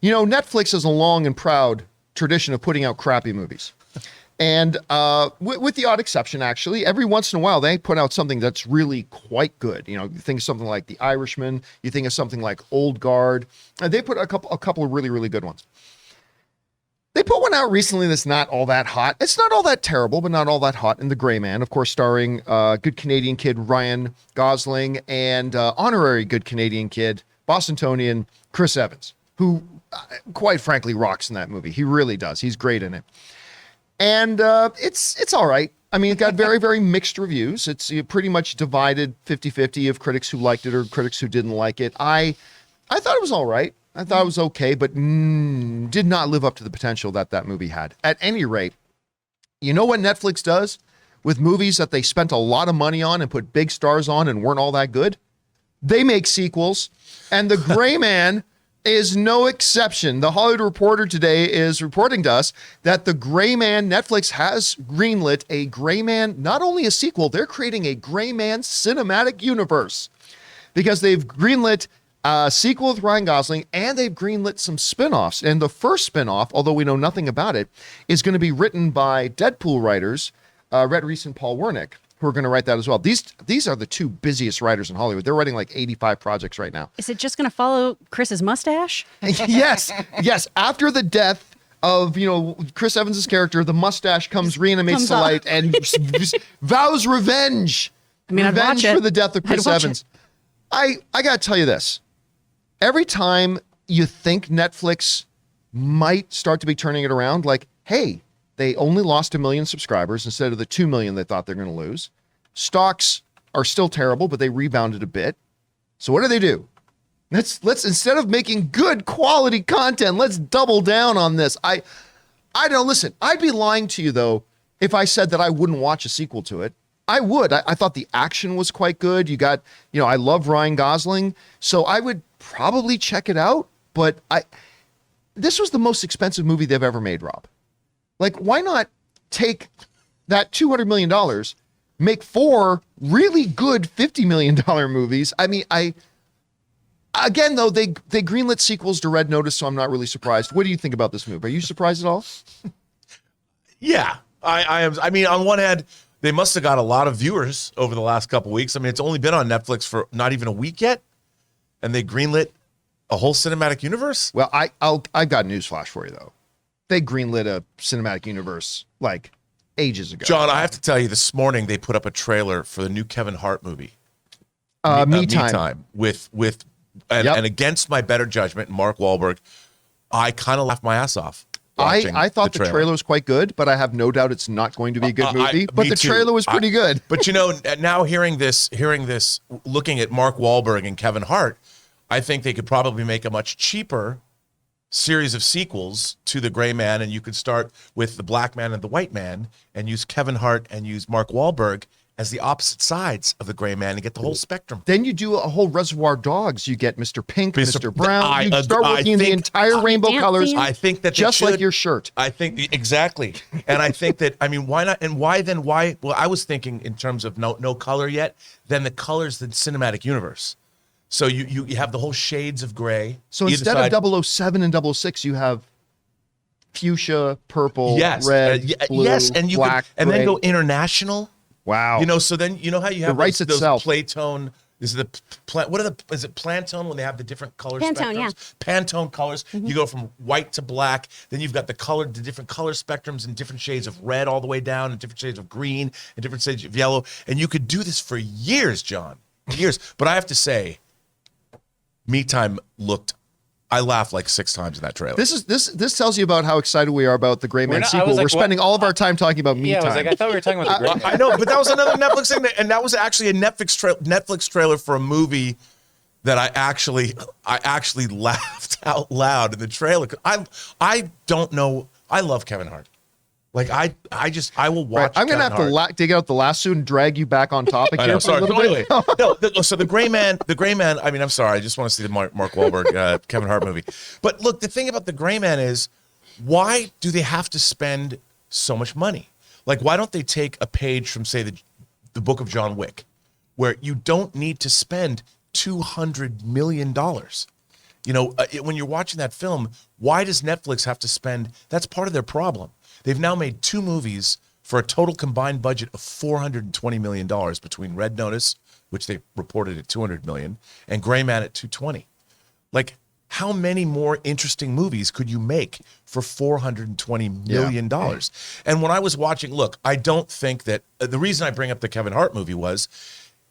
Netflix has a long and proud tradition of putting out crappy movies. And with the odd exception, actually, every once in a while, they put out something that's really quite good. You think of something like The Irishman. You think of something like Old Guard. They put a couple of really, really good ones. They put one out recently that's not all that hot. It's not all that terrible, but not all that hot. In The Gray Man, of course, starring good Canadian kid Ryan Gosling and honorary good Canadian kid, Bostonian Chris Evans, who, quite frankly, rocks in that movie. He really does. He's great in it. And it's all right. I mean, it got very, very mixed reviews. It's pretty much divided 50-50 of critics who liked it or critics who didn't like it. I thought it was all right. I thought it was okay, but did not live up to the potential that movie had. At any rate, you know what Netflix does with movies that they spent a lot of money on and put big stars on and weren't all that good? They make sequels, and The Gray Man is no exception. The Hollywood Reporter today is reporting to us that The Gray Man, Netflix has greenlit a Gray Man, not only a sequel, they're creating a Gray Man cinematic universe because they've greenlit a sequel with Ryan Gosling and they've greenlit some spinoffs. And the first spinoff, although we know nothing about it, is going to be written by Deadpool writers, Rhett Reese and Paul Wernick, who are going to write that as well. These are the two busiest writers in Hollywood. They're writing like 85 projects right now. Is it just going to follow Chris's mustache? Yes. After the death of, Chris Evans' character, the mustache reanimates to light and vows revenge. I mean, revenge for the death of Chris Evans. I got to tell you this. Every time you think Netflix might start to be turning it around, like, hey, they only lost 1 million subscribers instead of the 2 million they thought they're going to lose. Stocks are still terrible, but they rebounded a bit. So what do? Let's instead of making good quality content, let's double down on this. I don't listen. I'd be lying to you though if I said that I wouldn't watch a sequel to it. I would. I thought the action was quite good. You got, I love Ryan Gosling, so I would probably check it out. But this was the most expensive movie they've ever made, Rob. Like, why not take that $200 million, make 4 really good $50 million movies? I mean, again, though, they greenlit sequels to Red Notice, so I'm not really surprised. What do you think about this movie? Are you surprised at all? Yeah, I am. I mean, on one hand, they must have got a lot of viewers over the last couple of weeks. I mean, it's only been on Netflix for not even a week yet, and they greenlit a whole cinematic universe? Well, I've got a newsflash for you, though. They greenlit a cinematic universe like ages ago. John, I have to tell you, this morning they put up a trailer for the new Kevin Hart movie, Me Time. And against my better judgment, Mark Wahlberg, I kind of laughed my ass off. I thought the trailer was quite good, but I have no doubt it's not going to be a good movie. But the trailer was pretty good. But now hearing this, looking at Mark Wahlberg and Kevin Hart, I think they could probably make a much cheaper series of sequels to The Gray Man, and you could start with The Black Man and The White Man and use Kevin Hart and use Mark Wahlberg as the opposite sides of The Gray Man and get the whole spectrum. Then you do a whole Reservoir Dogs. You get Mr. Pink, Mr. Brown. You start working in the entire rainbow colors. I think that just like your shirt. I think exactly, and I think that why not? And why then? Why? Well, I was thinking in terms of no color yet. Then the colors, the cinematic universe. So you have the whole shades of gray. So instead of 007 and 006, you have fuchsia, purple, red, blue, and black, and then go international. Wow. So then how you have the rights those itself. Playtone. Is it is it Pantone when they have the different color Pantone, spectrums? yeah. Pantone colors. Mm-hmm. You go from white to black. Then you've got the different color spectrums and different shades of red all the way down, and different shades of green, and different shades of yellow. And you could do this for years, John. Years. But I have to say, Me Time I laughed like 6 times in that trailer. This tells you about how excited we are about the Gray Man sequel. We're spending all of our time talking about Me Time. I thought we were talking about the Gray Man. I know, but that was another Netflix thing, and that was actually a Netflix trailer for a movie that I actually laughed out loud in the trailer. I don't know. I love Kevin Hart. Like I will watch. Right. I'm gonna have to dig out the lasso and drag you back on topic here. Sorry. So the Gray Man. I mean, I'm sorry. I just want to see the Mark Wahlberg Kevin Hart movie. But look, the thing about the Gray Man is, why do they have to spend so much money? Like, why don't they take a page from, say, the Book of John Wick, where you don't need to spend $200 million. When you're watching that film, why does Netflix have to spend? That's part of their problem. They've now made 2 movies for a total combined budget of $420 million between Red Notice, which they reported at $200 million, and Gray Man at $220. Like, how many more interesting movies could you make for $420 million? Yeah. And when I was watching, look, I don't think that the reason I bring up the Kevin Hart movie was,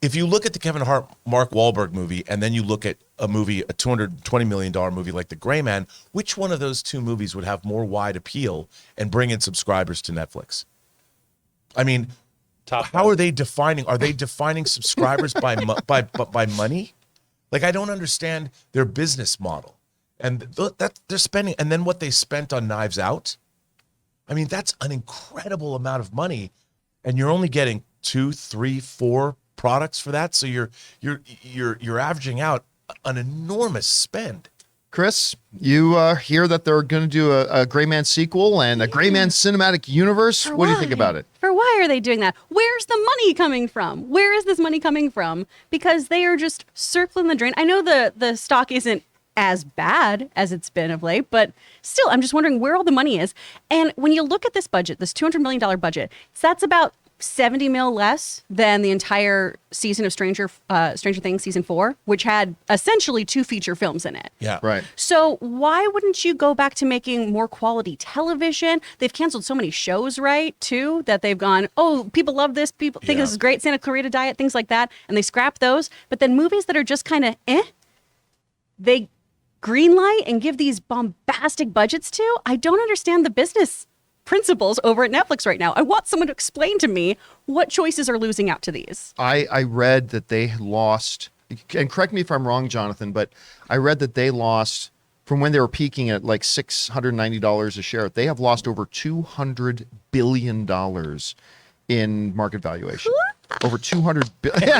if you look at the Kevin Hart, Mark Wahlberg movie, and then you look at a $220 million movie like The Gray Man, which one of those 2 movies would have more wide appeal and bring in subscribers to Netflix? I mean, how are they defining? Are they defining subscribers by money? Like, I don't understand their business model, and that they're spending, and then what they spent on Knives Out. I mean, that's an incredible amount of money, and you're only getting 2, 3, 4 products for that. So you're averaging out an enormous spend. Chris, you hear that they're going to do a Gray Man sequel and a Gray Man cinematic universe. What do you think about it? Why are they doing that? Where's the money coming from? Where is this money coming from? Because they are just circling the drain. I know the stock isn't as bad as it's been of late, but still, I'm just wondering where all the money is. And when you look at this budget, this $200 million budget, that's about 70 mil less than the entire season of Stranger Things season 4, which had essentially 2 feature films in it. Yeah. Right. So why wouldn't you go back to making more quality television? They've canceled so many shows, right, too, that they've gone, oh, people love this, people think this is great, Santa Clarita Diet, things like that, and they scrap those. But then movies that are just kind of they greenlight and give these bombastic budgets to. I don't understand the business principles over at Netflix right now. I want someone to explain to me what choices are losing out to these. I read that they lost, and correct me if I'm wrong, Jonathan, but I read that they lost from when they were peaking at like $690 a share. They have lost over $200 billion in market valuation. Over 200 billion.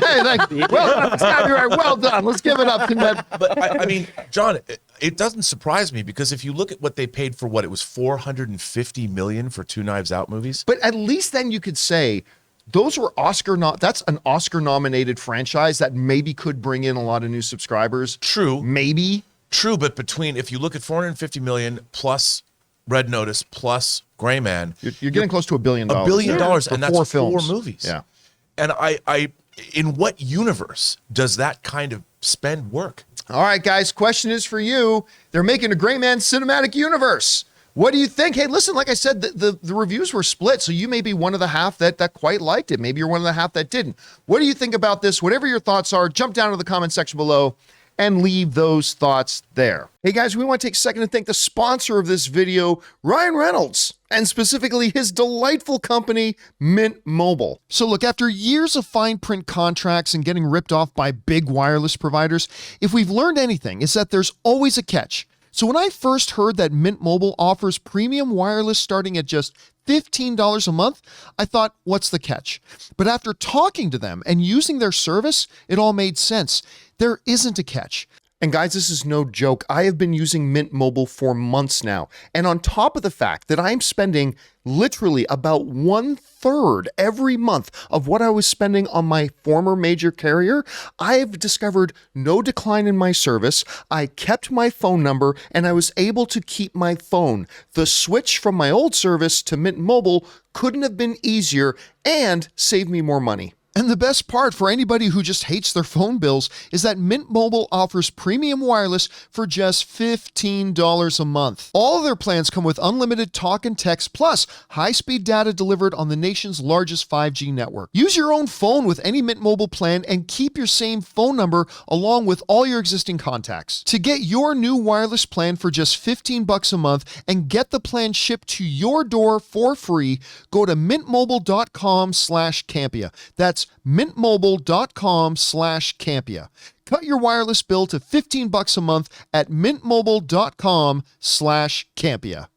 Well done. Let's give it up to Net. But I mean, John, it doesn't surprise me, because if you look at what they paid for, it was $450 million for 2 Knives Out movies. But at least then you could say those were that's an Oscar nominated franchise that maybe could bring in a lot of new subscribers. True. Maybe. True, but if you look at $450 million plus Red Notice plus Gray Man, you're getting close to $1 billion. $1 billion, and that's 4 films. 4 movies. Yeah. And I in what universe does that kind of spend work? All right, guys, question is for you. They're making a Gray Man cinematic universe. What do you think? Hey, listen, like I said, the reviews were split, so you may be one of the half that quite liked it. Maybe you're one of the half that didn't. What do you think about this? Whatever your thoughts are, jump down to the comment section below and leave those thoughts there. Hey guys, we want to take a second to thank the sponsor of this video, Ryan Reynolds, and specifically his delightful company, Mint Mobile. So look, after years of fine print contracts and getting ripped off by big wireless providers, if we've learned anything, it's that there's always a catch. So when I first heard that Mint Mobile offers premium wireless starting at just $15 a month, I thought, what's the catch? But after talking to them and using their service, it all made sense. There isn't a catch. And guys, this is no joke. I have been using Mint Mobile for months now. And on top of the fact that I'm spending literally about 1/3 every month of what I was spending on my former major carrier, I've discovered no decline in my service. I kept my phone number and I was able to keep my phone. The switch from my old service to Mint Mobile couldn't have been easier and saved me more money. And the best part for anybody who just hates their phone bills is that Mint Mobile offers premium wireless for just $15 a month. All of their plans come with unlimited talk and text plus high-speed data delivered on the nation's largest 5G network. Use your own phone with any Mint Mobile plan and keep your same phone number along with all your existing contacts. To get your new wireless plan for just $15 a month and get the plan shipped to your door for free, go to mintmobile.com/Campea. That's mintmobile.com/Campea. Cut your wireless bill to $15 a month at mintmobile.com/Campea.